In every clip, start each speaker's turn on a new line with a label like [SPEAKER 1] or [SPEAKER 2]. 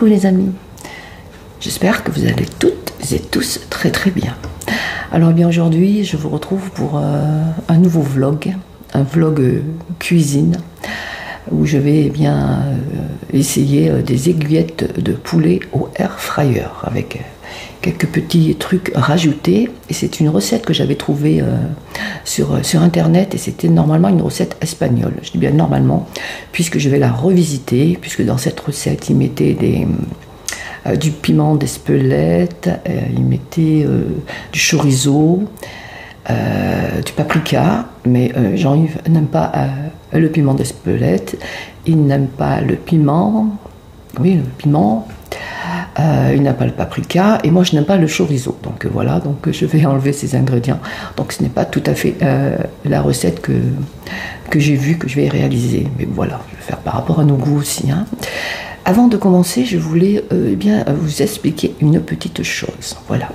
[SPEAKER 1] Coucou les amis, j'espère que vous allez toutes et tous très très bien. Alors bien aujourd'hui je vous retrouve pour un nouveau vlog, un vlog cuisine où je vais bien essayer des aiguillettes de poulet au air fryer avec quelques petits trucs rajoutés. Et c'est une recette que j'avais trouvée sur internet et c'était normalement une recette espagnole. Je dis bien normalement puisque je vais la revisiter, puisque dans cette recette ils mettaient du piment d'Espelette, ils mettaient du chorizo, du paprika, mais Jean-Yves n'aime pas le piment d'Espelette, il n'aime pas le piment, oui le piment, il n'aime pas le paprika, et moi je n'aime pas le chorizo, donc voilà, donc je vais enlever ces ingrédients, donc ce n'est pas tout à fait la recette que j'ai vue, que je vais réaliser, mais voilà, je vais faire par rapport à nos goûts aussi, hein. Avant de commencer, je voulais bien vous expliquer une petite chose, voilà.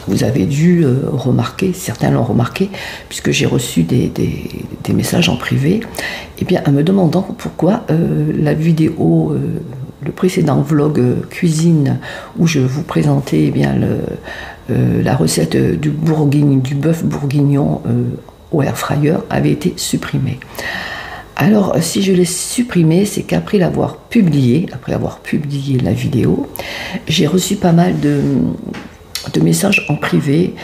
[SPEAKER 1] Vous avez dû remarquer, certains l'ont remarqué, puisque j'ai reçu des messages en privé, et bien, en me demandant pourquoi la vidéo, le précédent vlog cuisine, où je vous présentais eh bien, la recette du bœuf bourguignon au air fryer, avait été supprimée. Alors, si je l'ai supprimé, c'est qu'après avoir publié la vidéo, j'ai reçu pas mal de messages en privé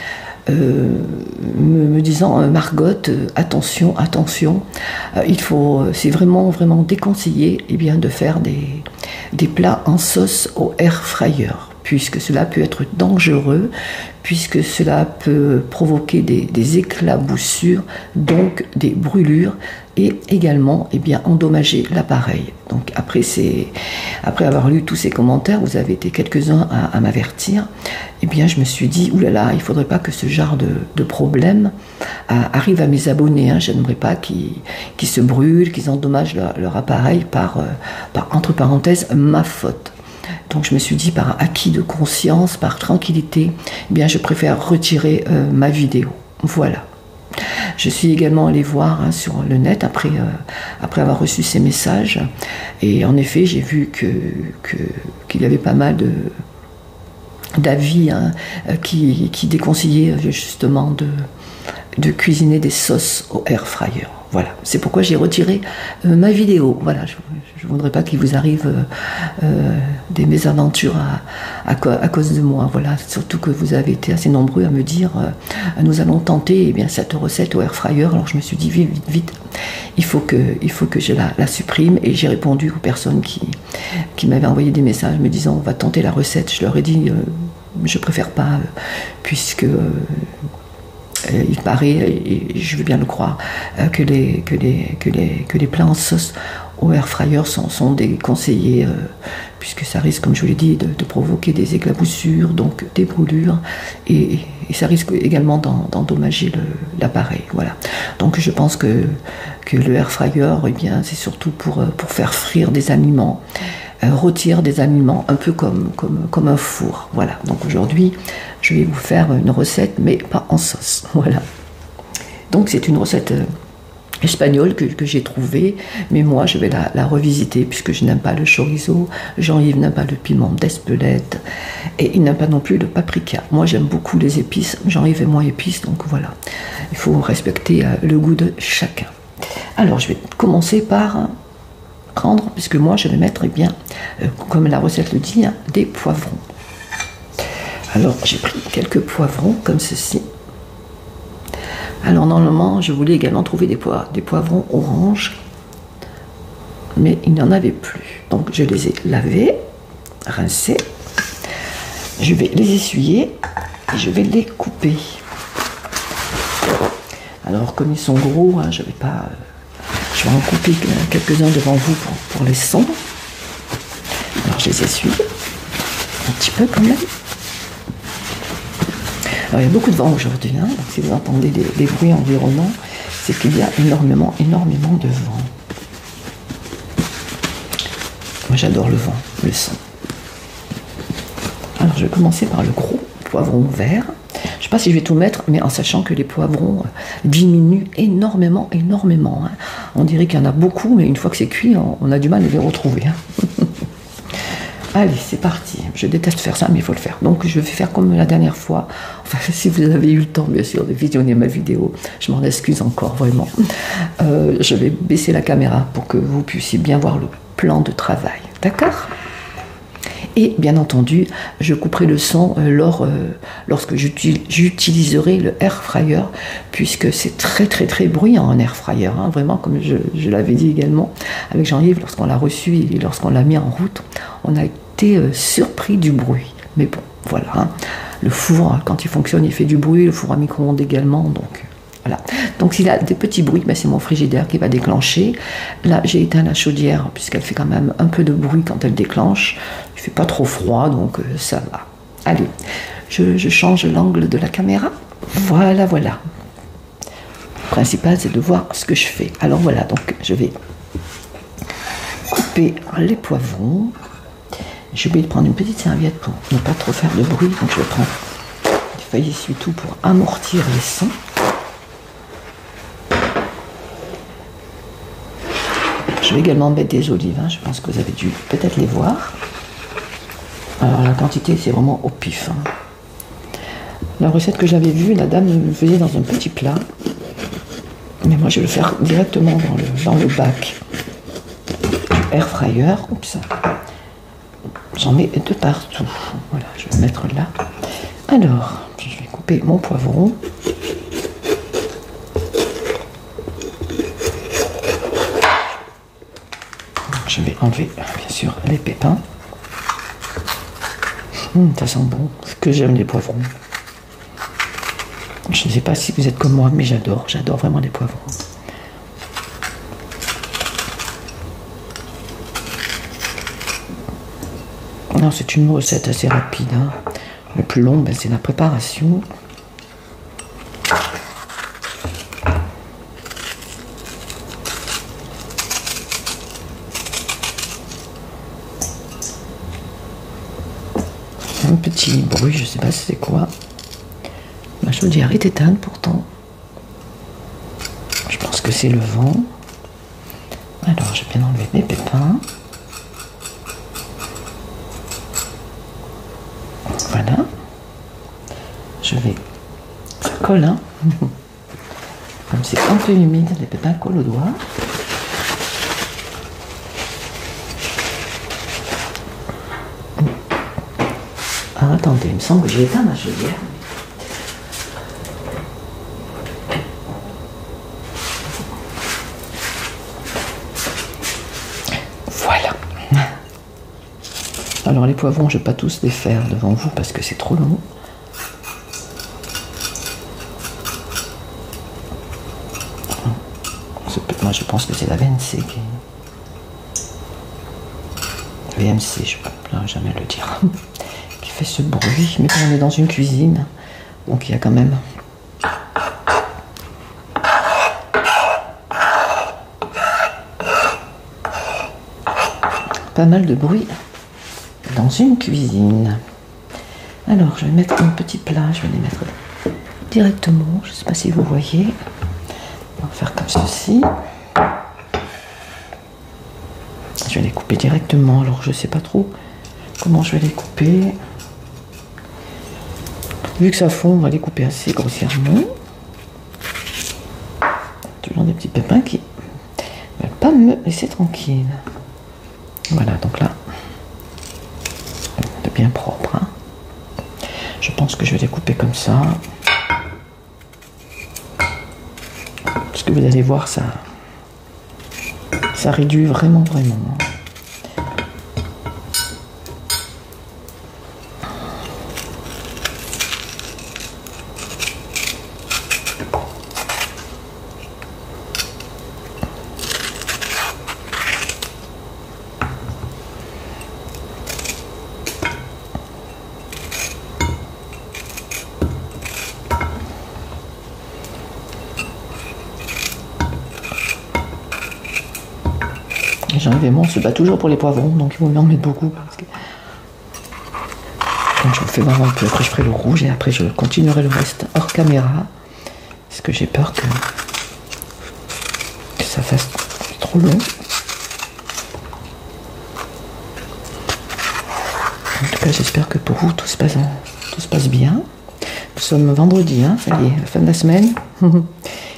[SPEAKER 1] me disant Margot, attention, c'est vraiment déconseillé eh bien, de faire des plats en sauce au air fryer, puisque cela peut être dangereux, puisque cela peut provoquer des éclaboussures, donc des brûlures, et également eh bien, endommager l'appareil. Donc après avoir lu tous ces commentaires, vous avez été quelques-uns à m'avertir, eh bien je me suis dit, oulala, il ne faudrait pas que ce genre de problème arrive à mes abonnés, hein. Je n'aimerais pas qu'ils se brûlent, qu'ils endommagent leur appareil par entre parenthèses, ma faute. Donc je me suis dit, par acquis de conscience, par tranquillité, eh bien je préfère retirer ma vidéo. Voilà. Je suis également allée voir sur le net après avoir reçu ces messages. Et en effet, j'ai vu qu'il y avait pas mal d'avis qui déconseillaient justement de cuisiner des sauces au air fryer. Voilà, c'est pourquoi j'ai retiré ma vidéo. Voilà, je ne voudrais pas qu'il vous arrive des mésaventures à cause de moi. Voilà, surtout que vous avez été assez nombreux à me dire nous allons tenter eh bien, cette recette au air fryer. Alors je me suis dit vite, il faut que je la supprime. Et j'ai répondu aux personnes qui m'avaient envoyé des messages me disant on va tenter la recette. Je leur ai dit je préfère pas puisque il paraît, et je veux bien le croire, que les plats en sauce au air fryer sont déconseillés, puisque ça risque, comme je vous l'ai dit, de provoquer des éclaboussures, donc des brûlures, et ça risque également d'endommager l'appareil. Voilà. Donc je pense que le air fryer, eh bien, c'est surtout pour faire frire des aliments, rôtir des aliments, un peu comme un four. Voilà. Donc aujourd'hui, je vais vous faire une recette, mais pas en sauce. Voilà. Donc c'est une recette espagnole que j'ai trouvée, mais moi je vais la revisiter puisque je n'aime pas le chorizo, Jean-Yves n'aime pas le piment d'Espelette et il n'aime pas non plus le paprika. Moi j'aime beaucoup les épices, Jean-Yves est moins épice, donc voilà. Il faut respecter le goût de chacun. Alors je vais commencer par prendre, puisque moi je vais mettre eh bien, comme la recette le dit, des poivrons. Alors j'ai pris quelques poivrons comme ceci. Alors normalement je voulais également trouver des poivrons oranges, mais il n'y en avait plus. Donc je les ai lavés, rincés. Je vais les essuyer et je vais les couper. Alors comme ils sont gros, hein, je vais en couper quelques-uns devant vous pour les sons. Alors je les essuie un petit peu quand même. Alors, il y a beaucoup de vent aujourd'hui, hein, donc si vous entendez des bruits environnants, c'est qu'il y a énormément de vent. Moi j'adore le vent, le son. Alors je vais commencer par le gros poivron vert. Je ne sais pas si je vais tout mettre, mais en sachant que les poivrons diminuent énormément. Hein. On dirait qu'il y en a beaucoup, mais une fois que c'est cuit, on a du mal à les retrouver. Hein. Allez, c'est parti. Je déteste faire ça, mais il faut le faire. Donc, je vais faire comme la dernière fois. Enfin, si vous avez eu le temps, bien sûr, de visionner ma vidéo, je m'en excuse encore, vraiment. Je vais baisser la caméra pour que vous puissiez bien voir le plan de travail. D'accord ? Et bien entendu, je couperai le son lorsque j'utiliserai le air fryer, puisque c'est très bruyant un air fryer, hein, vraiment, comme je l'avais dit également avec Jean-Yves lorsqu'on l'a reçu et lorsqu'on l'a mis en route, on a été surpris du bruit. Mais bon, voilà, hein, le four, quand il fonctionne, il fait du bruit, le four à micro-ondes également, donc... Voilà. Donc s'il a des petits bruits, ben c'est mon frigidaire qui va déclencher. Là, j'ai éteint la chaudière puisqu'elle fait quand même un peu de bruit quand elle déclenche. Il ne fait pas trop froid, donc ça va. Allez, je change l'angle de la caméra. Voilà. Le principal, c'est de voir ce que je fais. Alors voilà, donc je vais couper les poivrons. J'ai oublié de prendre une petite serviette pour ne pas trop faire de bruit. Donc je vais prendre des feuilles essuie-tout pour amortir les sons. Je vais également mettre des olives, hein. Je pense que vous avez dû peut-être les voir. Alors la quantité, c'est vraiment au pif. Hein. La recette que j'avais vue, la dame le faisait dans un petit plat. Mais moi, je vais le faire directement dans le bac du air fryer. Oups. J'en mets de partout. Voilà, je vais mettre là. Alors, je vais couper mon poivron. Je vais enlever, bien sûr, les pépins. Ça sent bon. Que j'aime les poivrons. Je ne sais pas si vous êtes comme moi, mais j'adore vraiment les poivrons. Non, c'est une recette assez rapide. Hein. Le plus long, ben, c'est la préparation. Un petit bruit, je sais pas si c'est quoi. Ma chaudière est éteinte pourtant. Je pense que c'est le vent. Alors, j'ai bien enlevé mes pépins. Voilà. Je vais... Ça colle, hein. Comme c'est un peu humide, les pépins collent au doigt. Ah, attendez, il me semble que j'ai éteint ma chaudière. Voilà. Alors les poivrons, je ne vais pas tous les faire devant vous parce que c'est trop long. Moi je pense que c'est la VNC qui... VMC, je ne peux jamais le dire. Qui fait ce bruit. Mais on est dans une cuisine, donc il y a quand même... pas mal de bruit dans une cuisine. Alors je vais mettre un petit plat, je vais les mettre directement, je ne sais pas si vous voyez. On va faire comme ceci. Je vais les couper directement, alors je ne sais pas trop comment je vais les couper. Vu que ça fond, on va les couper assez grossièrement. Toujours des petits pépins qui ne veulent pas me laisser tranquille. Voilà, donc là, de bien propre. Hein. Je pense que je vais les couper comme ça. Parce que vous allez voir, ça réduit vraiment. J'enlève, on se bat toujours pour les poivrons, donc il vaut mieux en mettre beaucoup. Parce que... Donc je le fais vraiment un peu, après je ferai le rouge et après je continuerai le reste hors caméra. Parce que j'ai peur que ça fasse trop long. En tout cas, j'espère que pour vous, tout se passe bien. Nous sommes vendredi, hein, ça y est, la fin de la semaine.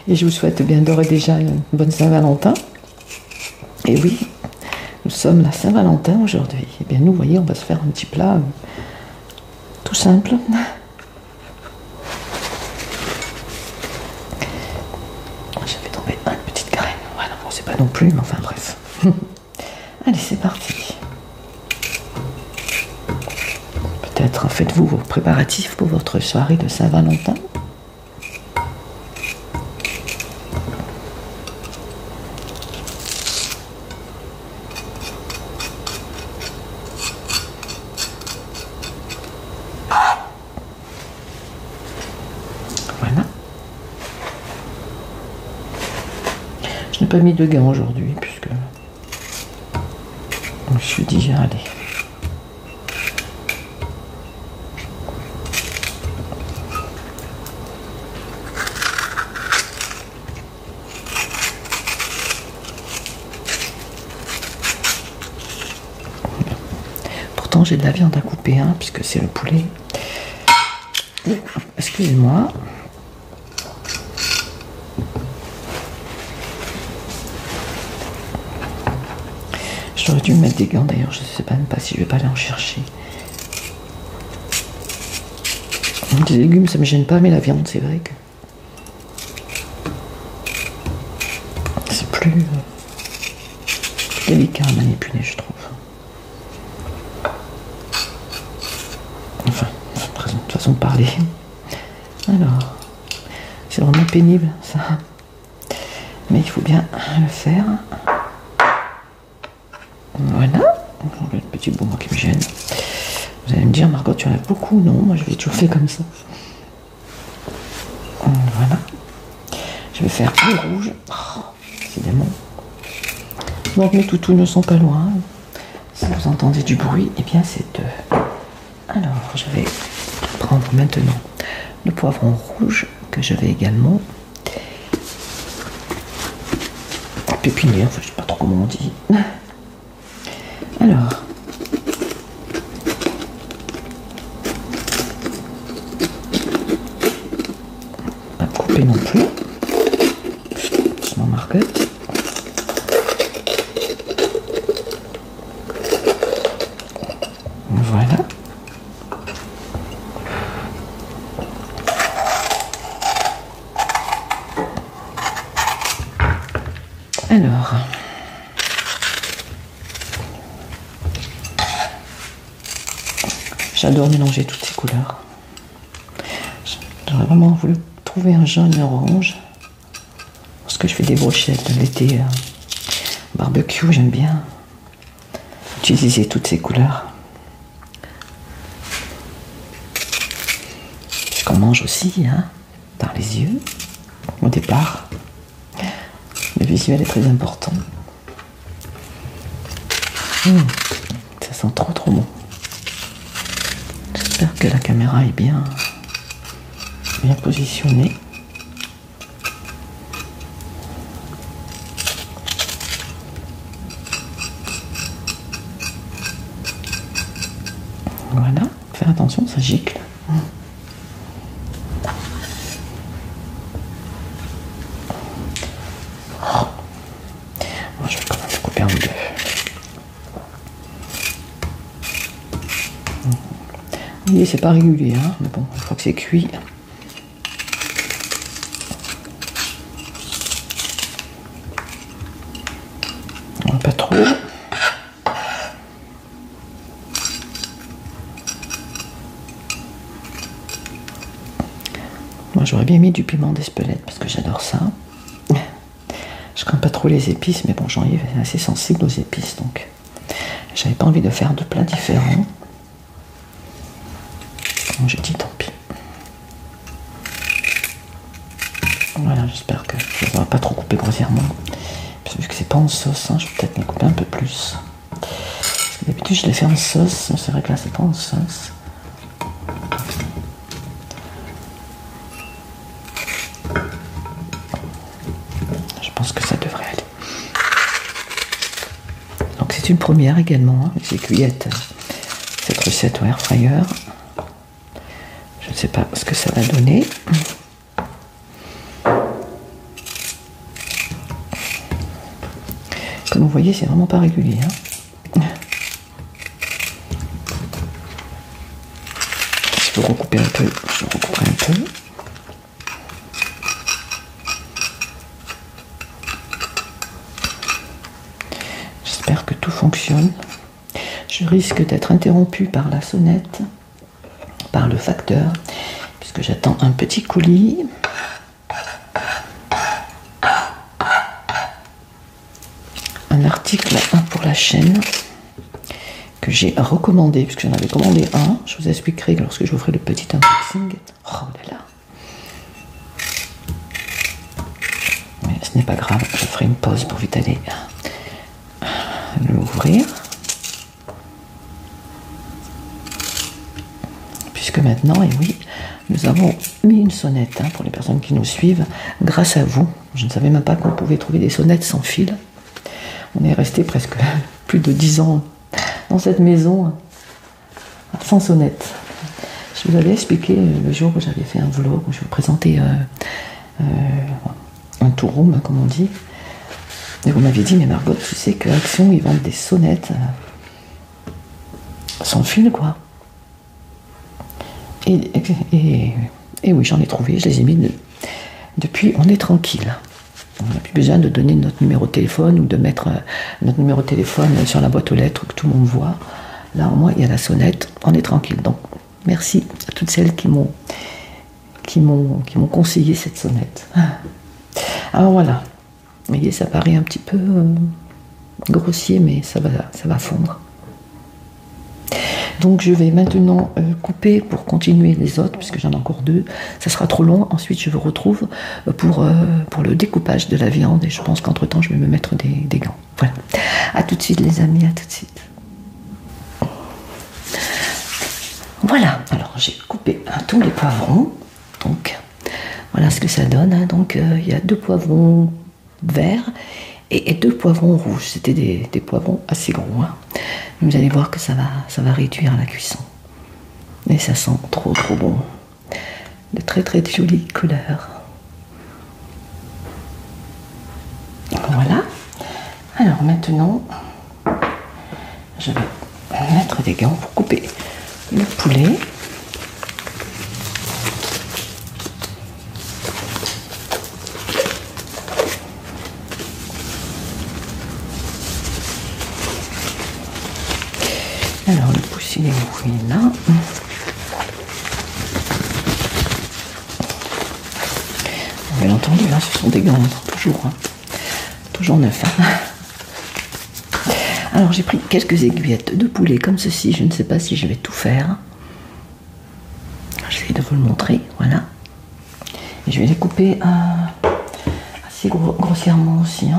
[SPEAKER 1] Et je vous souhaite bien d'ores et déjà une bonne Saint-Valentin. Et oui, nous sommes la Saint-Valentin aujourd'hui. Et bien nous, voyez, on va se faire un petit plat tout simple. J'avais tombé une petite graine. Voilà, bon, c'est pas non plus, mais enfin bref. Allez, c'est parti. Peut-être faites-vous vos préparatifs pour votre soirée de Saint-Valentin. Voilà. Je n'ai pas mis de gants aujourd'hui puisque je me suis dit, allez. Pourtant j'ai de la viande à couper, hein, puisque c'est le poulet. Excusez-moi. J'aurais dû me mettre des gants d'ailleurs, je ne sais même pas si je vais pas aller en chercher. Des légumes ça me gêne pas, mais la viande c'est vrai que c'est plus délicat à manipuler, je trouve. Enfin, façon de parler. Alors, c'est vraiment pénible ça, mais il faut bien le faire. Voilà, le petit bout moi qui me gêne. Vous allez me dire, Margot, tu en as beaucoup? Non, moi je vais toujours faire comme ça. Voilà. Je vais faire le rouge. Oh, évidemment. Donc mes toutous ne sont pas loin. Si vous entendez du bruit, eh bien c'est eux. Alors, je vais prendre maintenant le poivron rouge que je vais également pépiner, enfin je sais pas trop comment on dit. Alors, pas couper non plus. Je m'en marquette. Voilà. Alors, j'adore mélanger toutes ces couleurs. J'aurais vraiment voulu trouver un jaune et un orange. Parce que je fais des brochettes de l'été. Barbecue, j'aime bien utiliser toutes ces couleurs. Puisqu'on mange aussi, hein, dans les yeux, au départ. Le visuel est très important. Ça sent trop bon. J'espère que la caméra est bien positionnée. Voilà, faire attention, ça gicle. Moi, je vais quand même couper un ou deux. Vous voyez, c'est pas régulier, hein, mais bon, une fois que c'est cuit. Pas trop. Moi j'aurais bien mis du piment d'Espelette parce que j'adore ça. Je crains pas trop les épices, mais bon, Jean-Yves est assez sensible aux épices, donc j'avais pas envie de faire de plats différents. Donc j'ai dit tant pis. Voilà, j'espère que je ne vais pas trop couper grossièrement. Vu que c'est pas en sauce, hein, je vais peut-être les couper un peu plus. Parce que d'habitude je les fais en sauce, mais c'est vrai que là c'est pas en sauce. Je pense que ça devrait aller. Donc c'est une première également, hein, ces cuillettes. Cette recette au air fryer. Je ne sais pas ce que ça va donner. Comme vous voyez, c'est vraiment pas régulier. Si je veux recouper un peu, je recouperai un peu. J'espère que tout fonctionne. Je risque d'être interrompue par la sonnette, par le facteur, puisque j'attends un petit colis. Un article pour la chaîne que j'ai recommandé, puisque j'en avais commandé un. Je vous expliquerai lorsque je vous ferai le petit unboxing. Oh là là. Mais ce n'est pas grave, je ferai une pause pour vite aller l'ouvrir. Puisque maintenant, et oui, nous avons mis une sonnette pour les personnes qui nous suivent, grâce à vous. Je ne savais même pas qu'on pouvait trouver des sonnettes sans fil. On est resté presque plus de 10 ans dans cette maison sans sonnette. Je vous avais expliqué le jour où j'avais fait un vlog où je vous présentais un tour room, comme on dit. Et vous m'aviez dit, mais Margot, tu sais que Action, ils vendent des sonnettes sans fil, quoi. Et oui, j'en ai trouvé, je les ai mis. Depuis, on est tranquille. On n'a plus besoin de donner notre numéro de téléphone ou de mettre notre numéro de téléphone sur la boîte aux lettres que tout le monde voit. Là, au moins, il y a la sonnette, on est tranquille. Donc, merci à toutes celles qui m'ont conseillé cette sonnette. Alors voilà, vous voyez, ça paraît un petit peu grossier, mais ça va fondre. Donc je vais maintenant couper pour continuer les autres, puisque j'en ai encore 2. Ça sera trop long. Ensuite, je vous retrouve pour le découpage de la viande. Et je pense qu'entre temps, je vais me mettre des gants. Voilà. À tout de suite, les amis. À tout de suite. Voilà. Alors, j'ai coupé tous les poivrons. Donc, voilà ce que ça donne. Donc, il y a 2 poivrons verts et 2 poivrons rouges. C'était des poivrons assez gros. Vous allez voir que ça va réduire la cuisson. Et ça sent trop bon. De très jolies couleurs. Voilà. Alors maintenant, je vais mettre des gants pour couper le poulet. Alors le poussinet est là. Bien entendu, ce sont des gants, toujours neufs. Alors j'ai pris quelques aiguillettes de poulet comme ceci. Je ne sais pas si je vais tout faire. Je vais de vous le montrer, voilà. Et je vais les couper assez grossièrement aussi.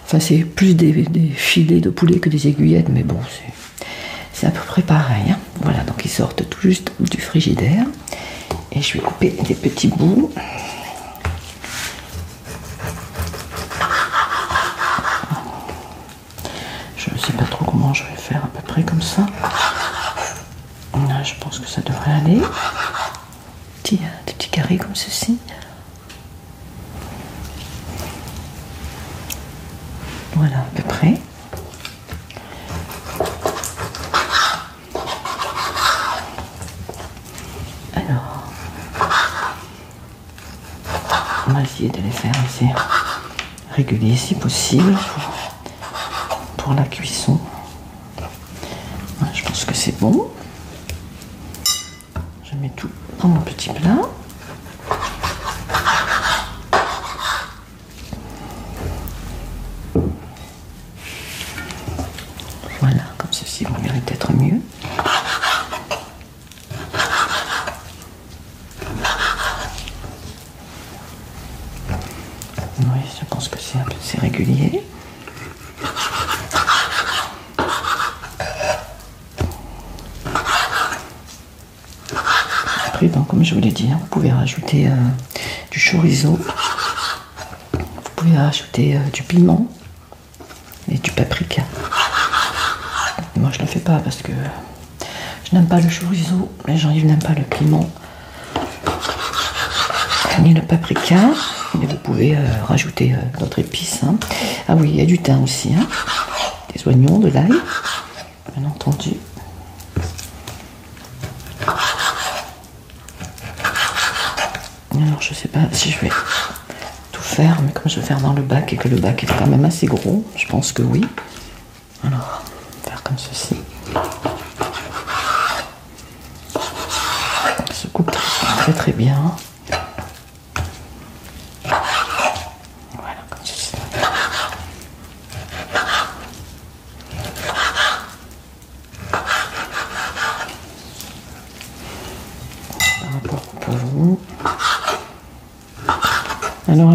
[SPEAKER 1] Enfin, c'est plus des filets de poulet que des aiguillettes, mais bon, c'est à peu près pareil. Voilà, donc ils sortent tout juste du frigidaire. Et je vais couper des petits bouts. Je ne sais pas trop comment je vais faire, à peu près comme ça. Là, je pense que ça devrait aller. Des petits carrés comme ceci. Voilà, à peu près. Alors, on va essayer de les faire assez réguliers si possible pour la cuisson. Voilà, je pense que c'est bon. Je mets tout dans mon petit plat. Voilà, comme ceci, vous verrez peut-être mieux. Oui, je pense que c'est régulier. Après, donc, comme je vous l'ai dit, vous pouvez rajouter du chorizo, vous pouvez rajouter du piment et du paprika. Moi, je ne le fais pas parce que Je n'aime pas le chorizo, les Jean-Yves n'aiment pas le piment, ni le paprika, mais vous pouvez rajouter d'autres épices. Hein. Ah oui, il y a du thym aussi, hein. Des oignons, de l'ail, bien entendu. Alors je sais pas si je vais tout faire, mais comme je vais faire dans le bac et que le bac est quand même assez gros, je pense que oui. Alors, faire comme ceci. Ça se coupe très très bien. Voilà, comme ceci. Par rapport au poivron. Alors,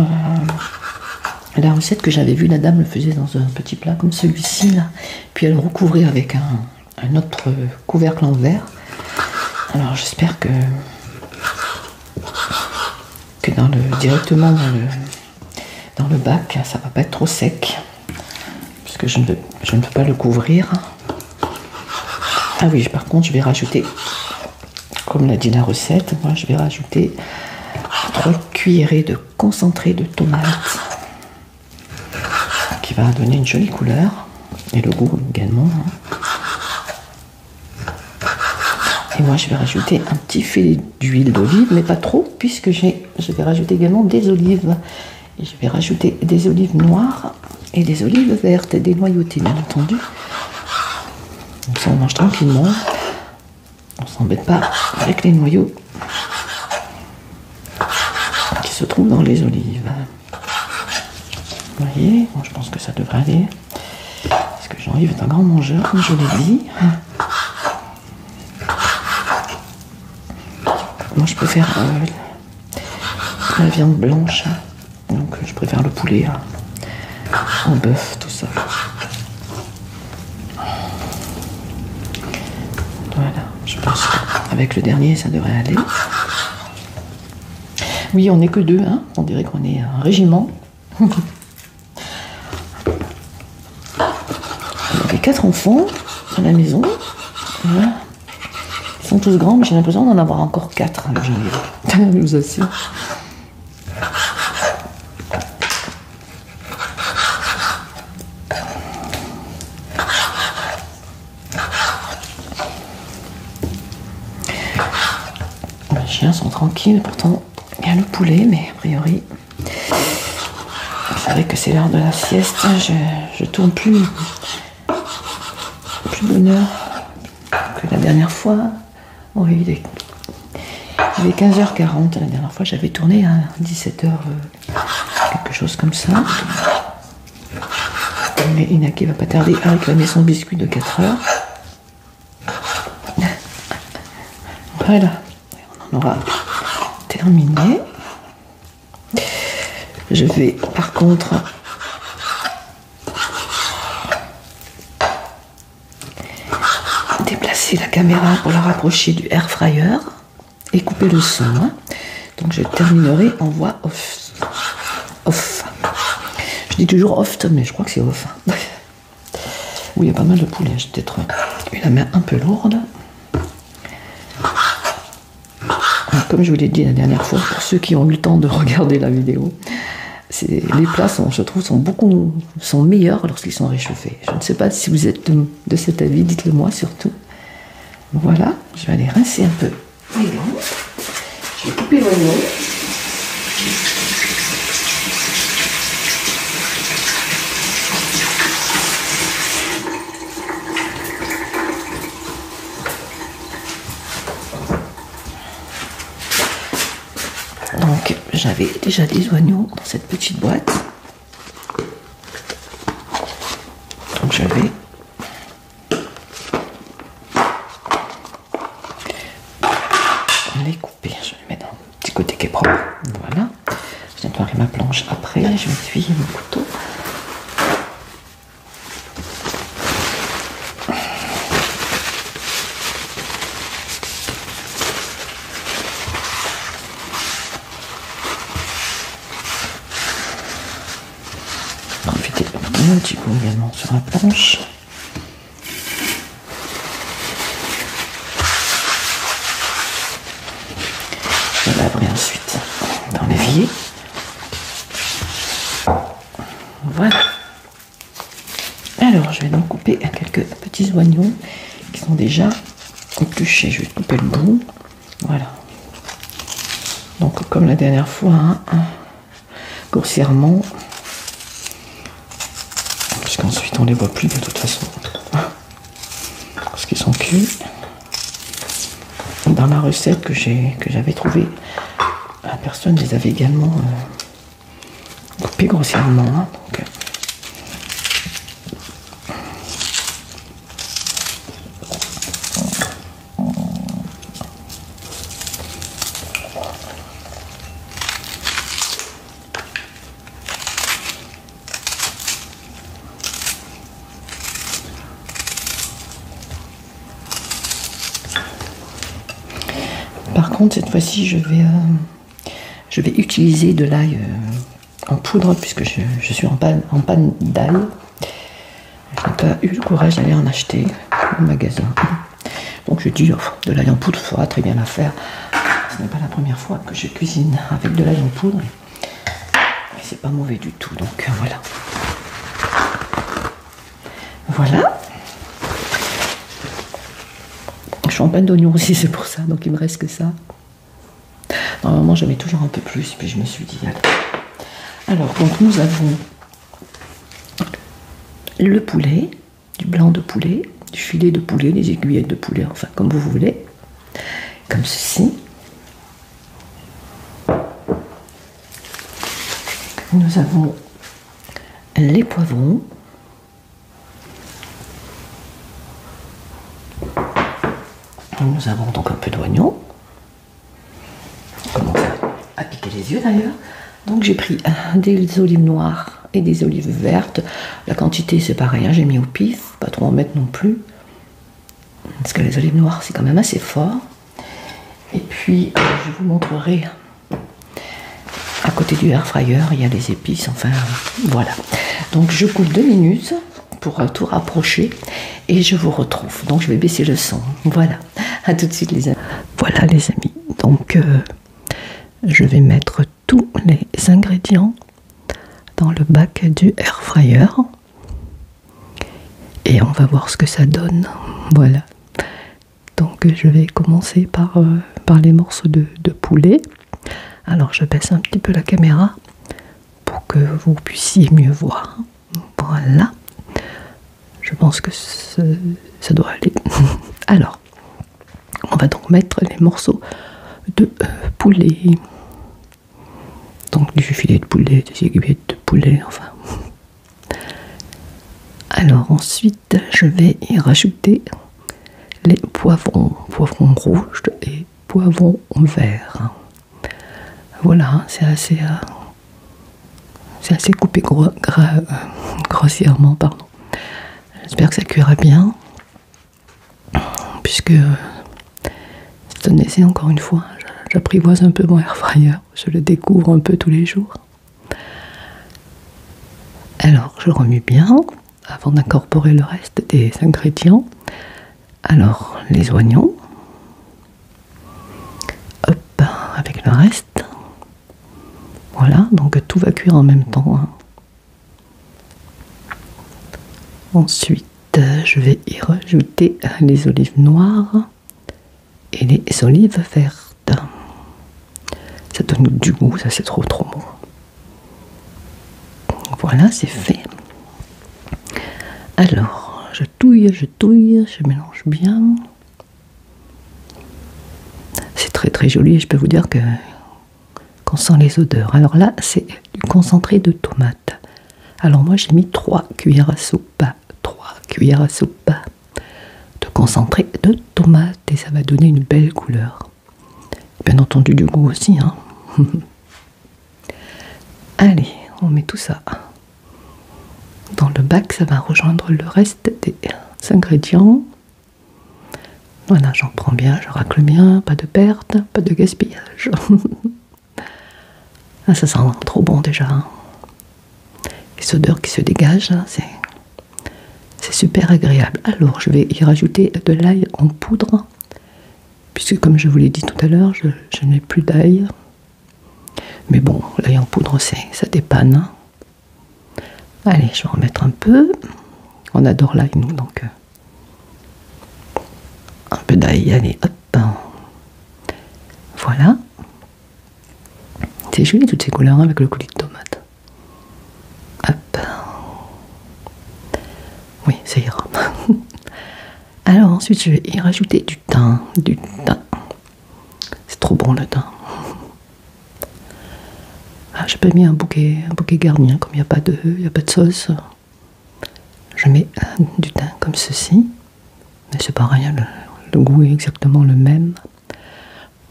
[SPEAKER 1] la recette que j'avais vue, la dame le faisait dans un petit plat comme celui-ci, là. Puis elle le recouvrait avec un autre couvercle en verre. Alors j'espère que directement dans le bac, ça va pas être trop sec. Puisque je ne veux pas le couvrir. Ah oui, par contre, je vais rajouter, comme l'a dit la recette, moi je vais rajouter 3 cuillerées de concentré de tomate qui va donner une jolie couleur et le goût également. Et moi je vais rajouter un petit filet d'huile d'olive, mais pas trop, puisque je vais rajouter également des olives. Et je vais rajouter des olives noires et des olives vertes et des noyautées, bien entendu. Comme ça on mange tranquillement, on s'embête pas avec les noyaux qui se trouvent dans les olives. Vous voyez, bon, je pense que ça devrait aller. Parce que Jean-Yves est un grand mangeur, comme je l'ai dit. Moi, je préfère la viande blanche. Donc, je préfère le poulet au bœuf, tout ça. Voilà, je pense qu'avec le dernier, ça devrait aller. Oui, on n'est que 2, hein. On dirait qu'on est un régiment. On avait 4 enfants à la maison. Voilà. Ils sont tous grands, mais j'ai l'impression d'en avoir encore 4 avec Jean-Yves. Nous aussi. Les chiens sont tranquilles, pourtant il y a le poulet, mais a priori, c'est vrai que c'est l'heure de la sieste. Je tourne plus bonne heure que la dernière fois. Oui, il est 15h40. La dernière fois, j'avais tourné à 17h, quelque chose comme ça. Mais Inaki va pas tarder à réclamer son biscuit de 4h. Voilà, on en aura terminé. Je vais par contre déplacer la caméra pour la rapprocher du air fryer et couper le son. Hein. Donc je terminerai en voix off. Je dis toujours off, mais je crois que c'est off. Oui, il y a pas mal de poulet. J'ai peut-être eu la main un peu lourde. Comme je vous l'ai dit la dernière fois, pour ceux qui ont eu le temps de regarder la vidéo, les plats, je trouve, sont meilleurs lorsqu'ils sont réchauffés. Je ne sais pas si vous êtes de cet avis, dites-le moi surtout. Voilà, je vais aller rincer un peu les viandes. Je vais couper l'oignon. Donc j'avais déjà des oignons dans cette petite boîte. Donc je vais les couper. Je vais les mettre dans le petit côté qui est propre. Voilà. Je nettoierai ma planche après. Je vais essuyer mon couteau. Profitez un petit coup également sur la planche. voyez. Voilà. Alors, je vais donc couper quelques petits oignons qui sont déjà épluchés. Je vais couper le bout. Voilà. Donc, comme la dernière fois, hein, grossièrement. Parce qu'ensuite, on les voit plus de toute façon. Parce qu'ils sont cuits. Dans la recette que j'avais trouvée, la personne les avait également coupés grossièrement. Hein, donc, par contre, cette fois-ci, je vais utiliser de l'ail en poudre, puisque je suis en panne d'ail. Je n'ai pas eu le courage d'aller en acheter au magasin. Donc je dis, de l'ail en poudre fera très bien l'affaire. Ce n'est pas la première fois que je cuisine avec de l'ail en poudre. Et c'est pas mauvais du tout, donc voilà. Voilà. Je suis en panne d'oignon aussi, c'est pour ça, donc il me reste que ça. Normalement, j'avais toujours un peu plus, puis je me suis dit, allez. Alors, donc nous avons le poulet, du blanc de poulet, du filet de poulet, des aiguillettes de poulet, enfin, comme vous voulez, comme ceci. Nous avons les poivrons. Nous avons donc un peu d'oignon. On commence à piquer les yeux d'ailleurs. Donc j'ai pris des olives noires et des olives vertes. La quantité c'est pareil, hein, j'ai mis au pif, pas trop en mettre non plus. Parce que les olives noires c'est quand même assez fort. Et puis je vous montrerai, à côté du air fryer, il y a des épices, enfin voilà. Donc je coupe 2 minutes pour tout rapprocher et je vous retrouve. Donc je vais baisser le son. Voilà, à tout de suite les amis. Voilà les amis, donc je vais mettre tous les ingrédients dans le bac du air fryer et on va voir ce que ça donne. Voilà, donc je vais commencer par les morceaux de poulet. Alors je baisse un petit peu la caméra pour que vous puissiez mieux voir. Voilà, je pense que ça doit aller. Alors on va donc mettre les morceaux de poulet, donc du filet de poulet, des aiguillettes de poulet, enfin. Alors ensuite je vais y rajouter les poivrons rouges et poivrons verts. Voilà, c'est assez coupé grossièrement, pardon. J'espère que ça cuira bien, puisque c'est un essai encore une fois. J'apprivoise un peu mon air fryer, je le découvre un peu tous les jours. Alors je remue bien avant d'incorporer le reste des ingrédients. Alors les oignons, hop, avec le reste. Voilà, donc tout va cuire en même temps. Hein. Ensuite, je vais y rajouter les olives noires et les olives vertes. Ça donne du goût, ça c'est trop bon. Voilà, c'est fait. Alors, je touille, je mélange bien. C'est très joli et je peux vous dire que qu'on sent les odeurs. Alors là, c'est du concentré de tomate. Alors moi, j'ai mis 3 cuillères à soupe de concentré de tomate et ça va donner une belle couleur. Bien entendu, du goût aussi, hein. Allez, on met tout ça dans le bac, ça va rejoindre le reste des ingrédients. Voilà, j'en prends bien, je racle bien, pas de perte, pas de gaspillage. Ah, ça sent trop bon déjà. Hein. Les odeurs qui se dégagent, hein, c'est super agréable. Alors, je vais y rajouter de l'ail en poudre, puisque comme je vous l'ai dit tout à l'heure, je n'ai plus d'ail. Mais bon, l'ail en poudre, ça dépanne. Allez, je vais en mettre un peu. On adore l'ail, nous, donc un peu d'ail, allez, hop. Voilà. C'est joli toutes ces couleurs avec le coulis de tomate. Hop. Oui, ça ira. Alors ensuite, je vais y rajouter du thym. C'est trop bon le thym. Ah, j'ai pas mis un bouquet garni, hein, comme il n'y a pas de sauce. Je mets du thym comme ceci. Mais c'est pareil, hein, le goût est exactement le même.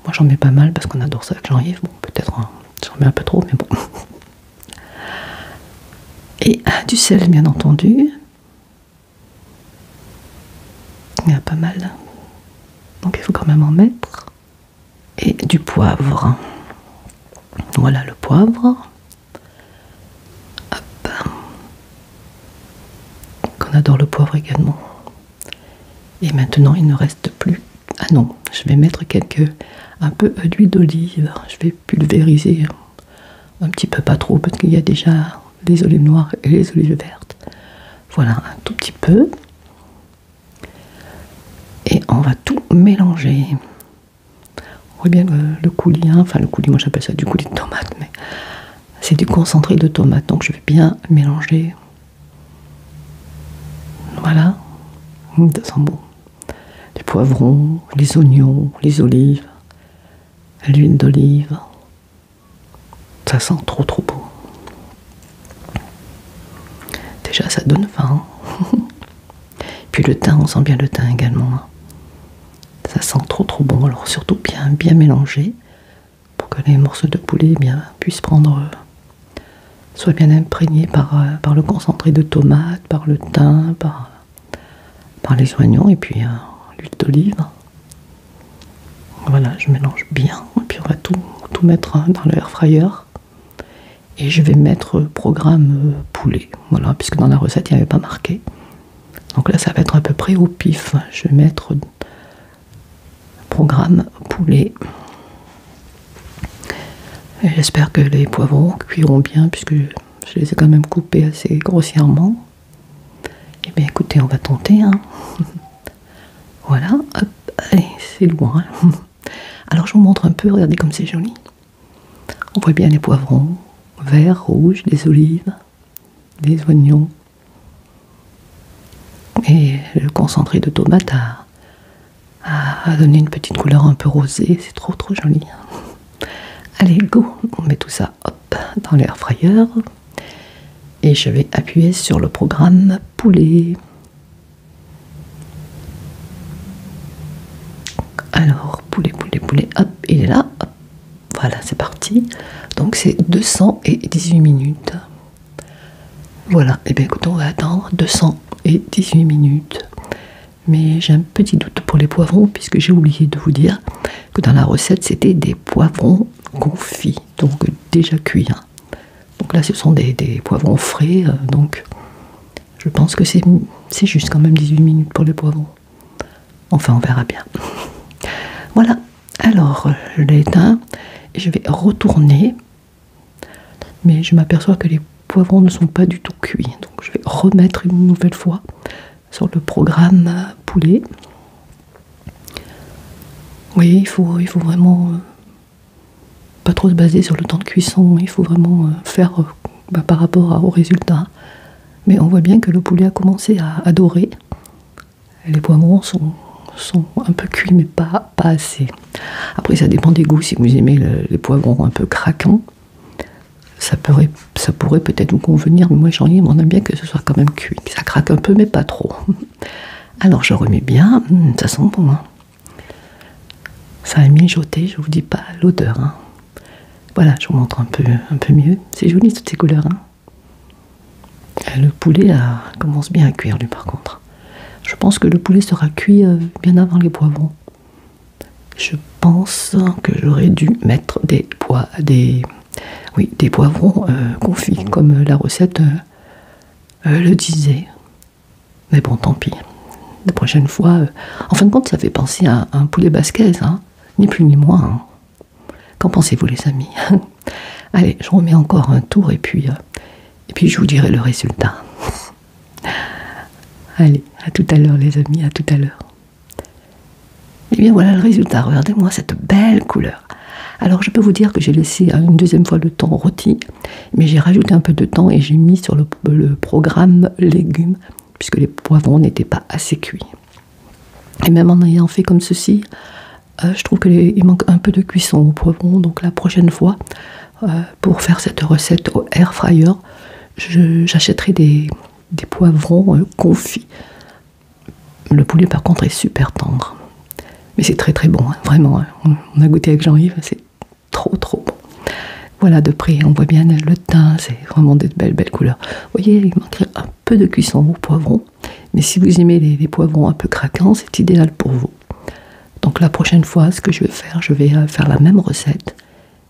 [SPEAKER 1] Moi j'en mets pas mal parce qu'on adore ça avec Jean-Yves. Bon, peut-être j'en mets un peu trop, mais bon. Et du sel, bien entendu. Il y a pas mal. Donc il faut quand même en mettre. Et du poivre. Voilà le poivre. Hop. On adore le poivre également. Et maintenant il ne reste plus. Ah non, je vais mettre un peu d'huile d'olive. Je vais pulvériser un petit peu, pas trop, parce qu'il y a déjà les olives noires et les olives vertes. Voilà, un tout petit peu. Et on va tout mélanger. On voit bien le coulis, hein, enfin le coulis, moi j'appelle ça du coulis de tomate, mais c'est du concentré de tomate, donc je vais bien mélanger. Voilà, ça sent bon. Les poivrons, les oignons, les olives, l'huile d'olive. Ça sent trop bon. Déjà ça donne faim. Puis le thym, on sent bien le thym également. Ça sent trop bon. Alors surtout bien mélanger pour que les morceaux de poulet puissent soient bien imprégnés par le concentré de tomate, par le thym, par les oignons et puis l'huile d'olive. Voilà, je mélange bien. Et puis on va tout mettre dans le air fryer. Et je vais mettre programme poulet. Voilà, puisque dans la recette, il n'y avait pas marqué. Donc là, ça va être à peu près au pif. Je vais mettre programme poulet. Et j'espère que les poivrons cuiront bien, puisque je les ai quand même coupés assez grossièrement. Et bien écoutez, on va tenter. Hein. Voilà, hop, allez, c'est loin. Hein. Alors je vous montre un peu, regardez comme c'est joli. On voit bien les poivrons, verts, rouges, les olives, les oignons. Et le concentré de tomate a donné une petite couleur un peu rosée, c'est trop joli. Allez, go, on met tout ça hop, dans l'air fryer. Et je vais appuyer sur le programme poulet. Alors, poulet, hop, il est là. Hop. Voilà, c'est parti. Donc c'est 218 minutes. Voilà, et bien écoute, on va attendre 218 minutes. Mais j'ai un petit doute pour les poivrons, puisque j'ai oublié de vous dire que dans la recette, c'était des poivrons confits, donc déjà cuits. Hein. Donc là, ce sont des poivrons frais, donc je pense que c'est juste quand même 18 minutes pour les poivrons. Enfin, on verra bien. Voilà, alors je l'ai éteint et je vais retourner, mais je m'aperçois que les poivrons ne sont pas du tout cuits, donc je vais remettre une nouvelle fois sur le programme poulet. Oui, il faut vraiment pas trop se baser sur le temps de cuisson, il faut vraiment faire par rapport au résultat. Mais on voit bien que le poulet a commencé à dorer. Et les poivrons sont un peu cuits, mais pas assez. Après, ça dépend des goûts. Si vous aimez les poivrons un peu craquants, ça pourrait peut-être vous convenir, mais moi Jean-Yves, on aime bien que ce soit quand même cuit. Ça craque un peu, mais pas trop. Alors je remets bien, ça sent bon. Hein. Ça a mijoté, je vous dis pas l'odeur. Hein. Voilà, je vous montre un peu mieux. C'est joli toutes ces couleurs. Hein. Le poulet là, commence bien à cuire lui par contre. Je pense que le poulet sera cuit bien avant les poivrons. Je pense que j'aurais dû mettre des poivrons confits, comme la recette le disait. Mais bon, tant pis. La prochaine fois... En fin de compte, ça fait penser à un poulet basquaise, hein. Ni plus ni moins. Hein. Qu'en pensez-vous, les amis? Allez, je remets encore un tour et puis je vous dirai le résultat. Allez, à tout à l'heure les amis, à tout à l'heure. Et bien voilà le résultat, regardez-moi cette belle couleur. Alors je peux vous dire que j'ai laissé une deuxième fois le temps rôti, mais j'ai rajouté un peu de temps et j'ai mis sur le programme légumes, puisque les poivrons n'étaient pas assez cuits. Et même en ayant fait comme ceci, je trouve qu'il manque un peu de cuisson au poivron, donc la prochaine fois, pour faire cette recette au air fryer, j'achèterai des poivrons confits. Le poulet par contre est super tendre. Mais c'est très très bon, hein, vraiment. Hein. On a goûté avec Jean-Yves, c'est trop trop bon. Voilà, de près, on voit bien le teint, c'est vraiment des belles couleurs. Vous voyez, il manquerait un peu de cuisson au poivron. Mais si vous aimez les poivrons un peu craquants, c'est idéal pour vous. Donc la prochaine fois, ce que je vais faire la même recette.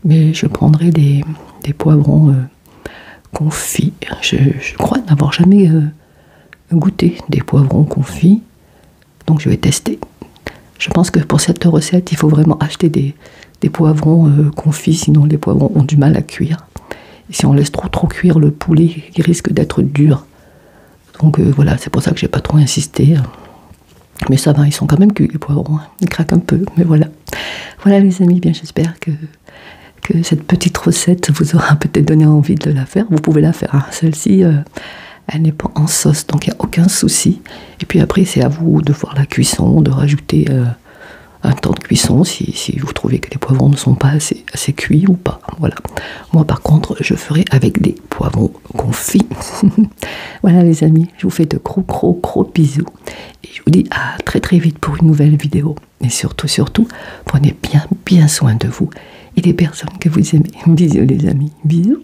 [SPEAKER 1] Mais je prendrai des poivrons confits. Je crois n'avoir jamais goûté des poivrons confits. Donc je vais tester. Je pense que pour cette recette, il faut vraiment acheter des poivrons confits, sinon les poivrons ont du mal à cuire. Et si on laisse trop cuire le poulet, il risque d'être dur. Donc voilà, c'est pour ça que j'ai pas trop insisté. Mais ça va, ils sont quand même cuits les poivrons. Hein. Ils craquent un peu, mais voilà. Voilà les amis, bien j'espère que cette petite recette vous aura peut-être donné envie de la faire. Vous pouvez la faire. Hein. Celle-ci, elle n'est pas en sauce, donc il n'y a aucun souci. Et puis après, c'est à vous de voir la cuisson, de rajouter un temps de cuisson si vous trouvez que les poivrons ne sont pas assez cuits ou pas. Voilà. Moi, par contre, je ferai avec des poivrons confits. Voilà les amis, je vous fais de gros bisous. Et je vous dis à très très vite pour une nouvelle vidéo. Et surtout, prenez bien soin de vous et des personnes que vous aimez. Bisous les amis, bisous.